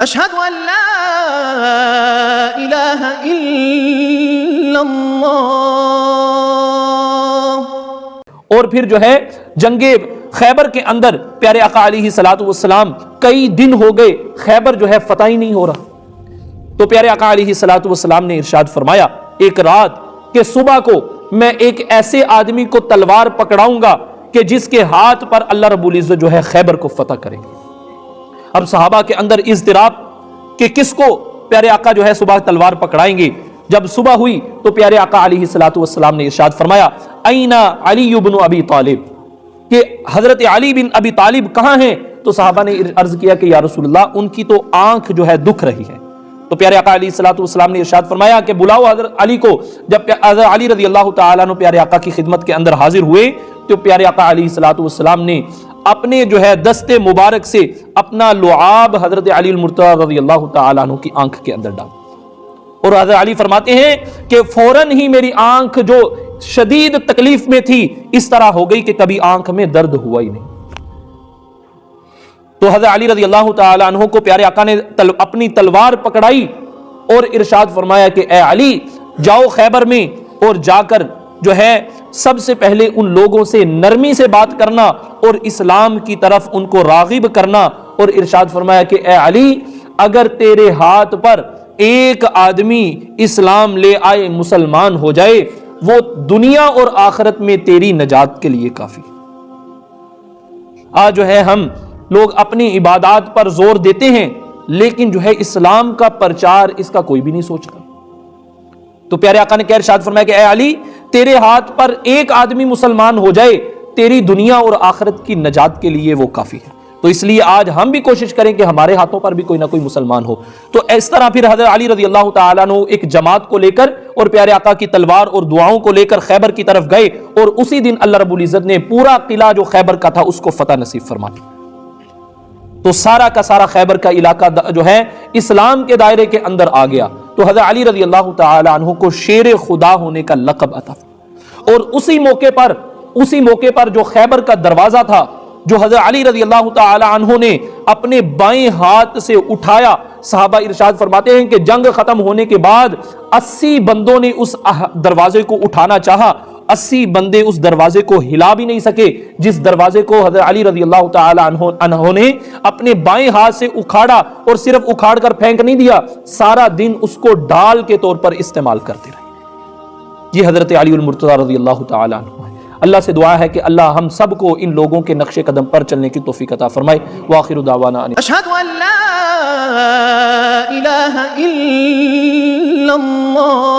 اشہد ان لا الہ الا اللہ۔ اور پھر جو ہے جنگ خیبر کے اندر پیارے آقا علیہ الصلوۃ والسلام کئی دن ہو گئے خیبر جو ہے فتح ہی نہیں ہو رہا، تو پیارے آقا علیہ الصلوۃ والسلام نے ارشاد فرمایا ایک رات کہ صبح کو میں ایک ایسے آدمی کو تلوار پکڑاؤں گا کہ جس کے ہاتھ پر اللہ رب العزت جو ہے خیبر کو فتح کریں گے۔ اب صحابہ کے اندر اضطراب کہ کس کو پیارے آقا جو ہے صبح تلوار پکڑائیں گے۔ جب صبح ہوئی تو پیارے آقا علیہ الصلوۃ والسلام نے ارشاد فرمایا این علی بن ابی طالب، کہ حضرت علی بن ابی طالب کہاں ہیں؟ تو صحابہ نے عرض کیا کہ یا رسول اللہ ان کی تو آنکھ جو ہے دکھ رہی ہے۔ تو پیارے آقا علیہ الصلوۃ والسلام نے ارشاد فرمایا کہ بلاؤ حضرت علی کو۔ جب حضرت علی رضی اللہ تعالیٰ عنہ پیارے آقا کی خدمت کے اندر حاضر ہوئے تو پیارے آقا علیہ الصلوۃ والسلام نے اپنے جو ہے دست مبارک سے اپنا لعاب حضرت علی المرتضی رضی اللہ تعالیٰ عنہ کی آنکھ کے اندر ڈالا، اور حضرت علی فرماتے ہیں کہ فوراً ہی میری آنکھ جو شدید تکلیف میں تھی اس طرح ہو گئی کہ کبھی آنکھ میں درد ہوا ہی نہیں۔ تو حضرت علی رضی اللہ تعالیٰ عنہ کو پیارے آقا نے اپنی تلوار پکڑائی اور ارشاد فرمایا کہ اے علی جاؤ خیبر میں، اور جا کر جو ہے سب سے پہلے ان لوگوں سے نرمی سے بات کرنا اور اسلام کی طرف ان کو راغب کرنا، اور ارشاد فرمایا کہ اے علی اگر تیرے ہاتھ پر ایک آدمی اسلام لے آئے مسلمان ہو جائے وہ دنیا اور آخرت میں تیری نجات کے لیے کافی۔ آج جو ہے ہم لوگ اپنی عبادات پر زور دیتے ہیں لیکن جو ہے اسلام کا پرچار اس کا کوئی بھی نہیں سوچتا۔ تو پیارے آقا نے کیا ارشاد فرمایا کہ اے علی تیرے ہاتھ پر ایک آدمی مسلمان ہو جائے تیری دنیا اور آخرت کی نجات کے لیے وہ کافی ہے۔ تو اس لیے آج ہم بھی کوشش کریں کہ ہمارے ہاتھوں پر بھی کوئی نہ کوئی مسلمان ہو۔ تو اس طرح پھر حضرت علی رضی اللہ تعالیٰ عنہ ایک جماعت کو لے کر اور پیارے آقا کی تلوار اور دعاؤں کو لے کر خیبر کی طرف گئے، اور اسی دن اللہ رب العزت نے پورا قلعہ جو خیبر کا تھا اس کو فتح نصیب فرما دی۔ تو سارا کا سارا خیبر کا علاقہ جو ہے اسلام کے دائرے کے اندر آ گیا۔ تو حضرت علی رضی اللہ تعالی عنہ کو شیر خدا ہونے کا لقب عطا، اور اسی موقع پر جو خیبر کا دروازہ تھا جو حضرت علی رضی اللہ تعالی عنہ نے اپنے بائیں ہاتھ سے اٹھایا، صحابہ ارشاد فرماتے ہیں کہ جنگ ختم ہونے کے بعد 80 بندوں نے اس دروازے کو اٹھانا چاہا، 80 بندے اس دروازے کو ہلا بھی نہیں سکے، جس دروازے کو حضرت علی رضی اللہ تعالی عنہ نے اپنے بائیں ہاتھ سے اکھاڑا، اور صرف اکھاڑ کر پھینک نہیں دیا، سارا دن اس کو ڈال کے طور پر استعمال کرتے رہے۔ یہ حضرت علی المرتضی رضی اللہ تعالی عنہ ہے۔ اللہ سے دعا ہے کہ اللہ ہم سب کو ان لوگوں کے نقش قدم پر چلنے کی توفیق عطا فرمائے۔ وآخر دعوانا اشہد ان لا الہ الا اللہ۔